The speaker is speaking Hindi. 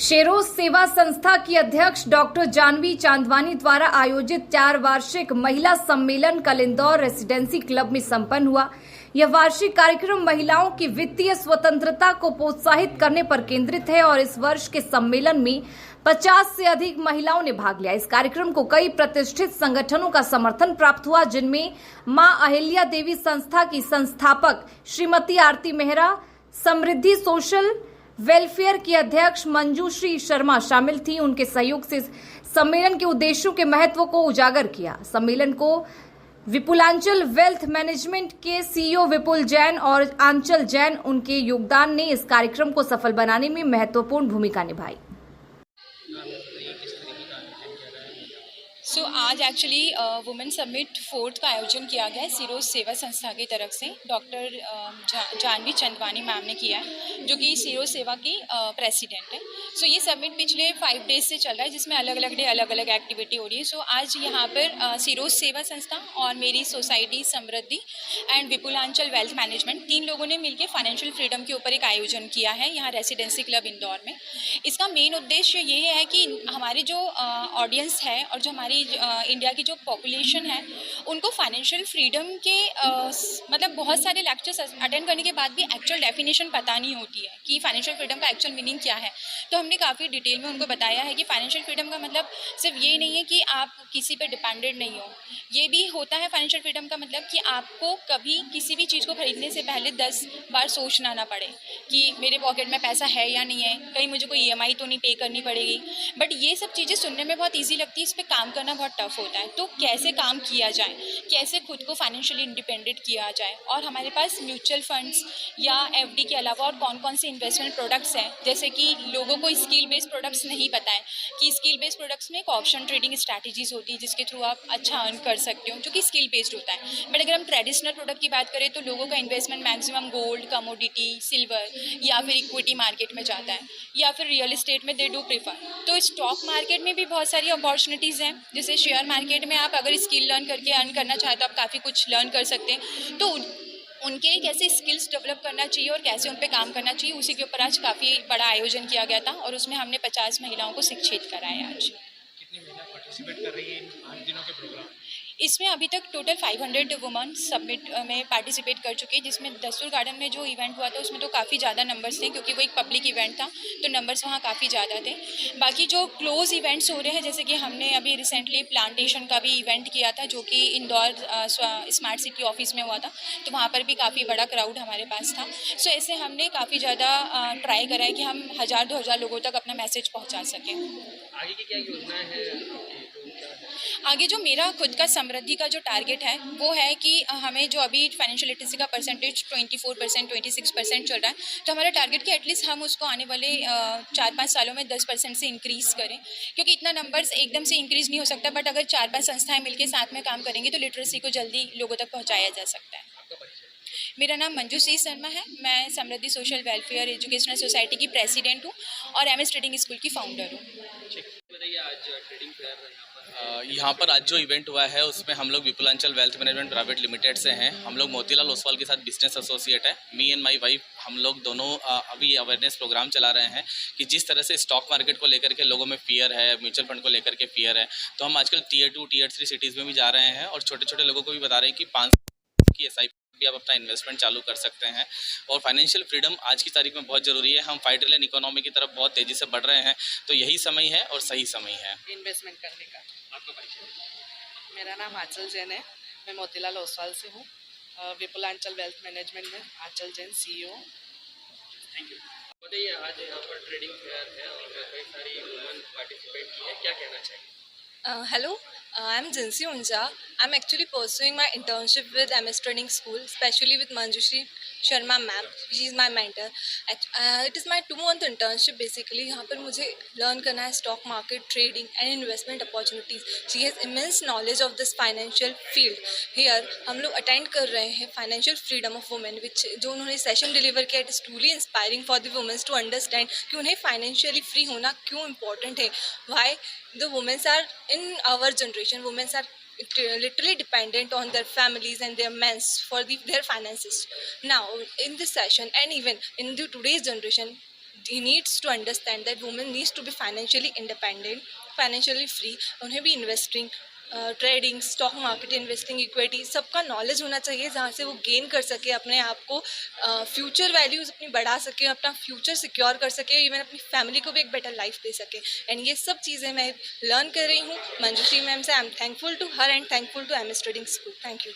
शेरोज सेवा संस्था की अध्यक्ष डॉक्टर जानवी चांदवानी द्वारा आयोजित 4 वार्षिक महिला सम्मेलन कल इंदौर रेसिडेंसी क्लब में संपन्न हुआ। यह वार्षिक कार्यक्रम महिलाओं की वित्तीय स्वतंत्रता को प्रोत्साहित करने पर केंद्रित है और इस वर्ष के सम्मेलन में 50 से अधिक महिलाओं ने भाग लिया। इस कार्यक्रम को कई प्रतिष्ठित संगठनों का समर्थन प्राप्त हुआ, जिनमें मां अहिल्या देवी संस्था की संस्थापक श्रीमती आरती मेहरा, समृद्धि सोशल वेलफेयर की अध्यक्ष मंजूश्री शर्मा शामिल थी। उनके सहयोग से सम्मेलन के उद्देश्यों के महत्व को उजागर किया। सम्मेलन को विपुलांचल वेल्थ मैनेजमेंट के सीईओ विपुल जैन और आंचल जैन, उनके योगदान ने इस कार्यक्रम को सफल बनाने में महत्वपूर्ण भूमिका निभाई। आज एक्चुअली वुमेन समिट 4th का आयोजन किया गया है सीरोज सेवा संस्था की तरफ से। डॉक्टर जानवी चांदवानी मैम ने किया है, जो कि सीरोज सेवा की प्रेसिडेंट है। ये समिट पिछले 5 डेज से चल रहा है, जिसमें अलग अलग डे अलग अलग एक्टिविटी हो रही है। आज यहाँ पर सीरोज सेवा संस्था और मेरी society Samriddhi and Vipulanchal wealth management 3 लोगों ने मिलकर फाइनेंशियल फ्रीडम के ऊपर एक आयोजन किया है यहाँ रेसिडेंसी क्लब इंदौर में। इसका मेन उद्देश्य ये है कि हमारी जो ऑडियंस है और जो हमारी इंडिया की जो पॉपुलेशन है, उनको फाइनेंशियल फ्रीडम के मतलब बहुत सारे लेक्चर्स अटेंड करने के बाद भी एक्चुअल डेफिनेशन पता नहीं होती है कि फाइनेंशियल फ्रीडम का एक्चुअल मीनिंग क्या है। तो हमने काफ़ी डिटेल में उनको बताया है कि फाइनेंशियल फ्रीडम का मतलब सिर्फ ये नहीं है कि आप किसी पे डिपेंडेंट नहीं हो, ये भी होता है फाइनेंशियल फ्रीडम का मतलब कि आपको कभी किसी भी चीज़ को खरीदने से पहले 10 बार सोचना ना पड़े कि मेरे पॉकेट में पैसा है या नहीं है, कहीं मुझे कोई EMI तो नहीं पे करनी पड़ेगी। बट ये सब चीज़ें सुनने में बहुत ईजी लगती है, इस पर काम करना बहुत टफ होता है। तो कैसे काम किया जाए, कैसे खुद को फाइनेंशियली इंडिपेंडेंट किया जाए, और हमारे पास म्यूचुअल फंड्स या FD के अलावा और कौन कौन से इन्वेस्टमेंट प्रोडक्ट्स हैं। जैसे कि लोगों को स्किल बेस्ड प्रोडक्ट्स नहीं पता है कि स्किल बेस्ड प्रोडक्ट्स में एक ऑप्शन ट्रेडिंग स्ट्रैटेजीज होती है, जिसके थ्रू आप अच्छा अर्न कर सकते हो, जो कि स्किल बेस्ड होता है। बट अगर हम ट्रेडिशनल प्रोडक्ट की बात करें तो लोगों का investment maximum gold, commodity, silver या फिर इक्विटी मार्केट में जाता है, या फिर रियल एस्टेट में दे डू प्रेफर। तो स्टॉक मार्केट में भी बहुत सारी अपॉर्चुनिटीज़ हैं। जैसे शेयर मार्केट में आप अगर स्किल लर्न करके अर्न करना चाहें तो आप काफ़ी कुछ लर्न कर सकते हैं। तो उनके कैसे स्किल्स डेवलप करना चाहिए और कैसे उन पे काम करना चाहिए, उसी के ऊपर आज काफ़ी बड़ा आयोजन किया गया था और उसमें हमने 50 महिलाओं को शिक्षित कराया। आज कितनी महिला पार्टिसिपेट कर रही है इन 8 दिनों के प्रोग्राम? इसमें अभी तक टोटल 500 वुमेन सबमिट में पार्टिसिपेट कर चुकी है, जिसमें दस्तूर गार्डन में जो इवेंट हुआ था उसमें तो काफ़ी ज़्यादा नंबर्स थे, क्योंकि वो एक पब्लिक इवेंट था, तो नंबर्स वहाँ काफ़ी ज़्यादा थे। बाकी जो क्लोज इवेंट्स हो रहे हैं, जैसे कि हमने अभी रिसेंटली प्लांटेशन का भी इवेंट किया था, जो कि इंदौर स्मार्ट सिटी ऑफिस में हुआ था, तो वहाँ पर भी काफ़ी बड़ा क्राउड हमारे पास था। ऐसे हमने काफ़ी ज़्यादा ट्राई करा है कि हम 1000-2000 लोगों तक अपना मैसेज पहुँचा सकें। आगे की क्या योजना है? आगे जो मेरा खुद का समृद्धि का जो टारगेट है वो है कि हमें जो अभी फाइनेंशियल लिटरेसी का परसेंटेज 24%, 26% चल रहा है, तो हमारा टारगेट कि एटलीस्ट हम उसको आने वाले 4-5 सालों में 10% से इंक्रीज़ करें, क्योंकि इतना नंबर्स एकदम से इंक्रीज़ नहीं हो सकता। बट अगर 4-5 संस्थाएं मिलकर साथ में काम करेंगी तो लिटरेसी को जल्दी लोगों तक पहुँचाया जा सकता है। मेरा नाम मंजूश्री शर्मा है, मैं समृद्धि सोशल वेलफेयर एजुकेशनल सोसाइटी की प्रेसिडेंट हूँ और MS ट्रेडिंग स्कूल की फाउंडर हूँ। यहाँ पर आज जो इवेंट हुआ है उसमें हम लोग विपुलांचल वेल्थ मैनेजमेंट प्राइवेट लिमिटेड से हैं। हम लोग मोतीलाल ओसवाल के साथ बिजनेस एसोसिएट है। मी एंड माय वाइफ हम लोग दोनों अभी अवेयरनेस प्रोग्राम चला रहे हैं कि जिस तरह से स्टॉक मार्केट को लेकर के लोगों में फियर है, म्यूचुअल फंड को लेकर के फियर है, तो हम आजकल Tier 2, Tier 3 सिटीज़ में भी जा रहे हैं और छोटे छोटे लोगों को भी बता रहे हैं कि 500 की SIP भी आप अपना इन्वेस्टमेंट चालू कर सकते हैं। और फाइनेंशियल फ्रीडम आज की तारीख में बहुत ज़रूरी है। हम 5 ट्रिलियन इकोनॉमी की तरफ बहुत तेज़ी से बढ़ रहे हैं, तो यही समय है और सही समय है इन्वेस्टमेंट करने का। आपका परिचय? मेरा नाम आंचल जैन है, मैं मोतीलाल ओसवाल से हूँ। विपुलांचल वेल्थ मैनेजमेंट में आंचल जैन CEO। Thank you. बताइए, आज यहाँ पर ट्रेडिंग फेयर है और कई सारी वुमेन पार्टिसिपेट की है, क्या कहना चाहिए? Hello, I'm Jinsi Unja. I'm actually pursuing my internship with MS Training School, especially with Manjushri Sharma ma'am. She is my mentor. It is my 2-month internship basically. यहाँ पर मुझे learn करना है stock market, trading and investment opportunities. She has immense knowledge of this financial field. Here हम लोग attend कर रहे हैं financial freedom of women, which जो उन्होंने session deliver किया, it is truly inspiring for the women to understand कि उन्हें financially free होना क्यों important है. Why the women are in our generation, women are literally dependent on their families and their men for their finances. Now in this session and even in the today's generation, he needs to understand that women needs to be financially independent, financially free. उन्हें भी investing, trading, stock market, investing, equity सबका नॉलेज होना चाहिए, जहाँ से वो गेन कर सके, अपने आप को फ्यूचर वैल्यूज़ अपनी बढ़ा सके, अपना फ्यूचर सिक्योर कर सके, इवन अपनी फैमिली को भी एक बेटर लाइफ दे सके. एंड ये सब चीज़ें मैं लर्न कर रही हूँ मंजूश्री मैम से. I am thankful to her and thankful to MS trading school. Thank you.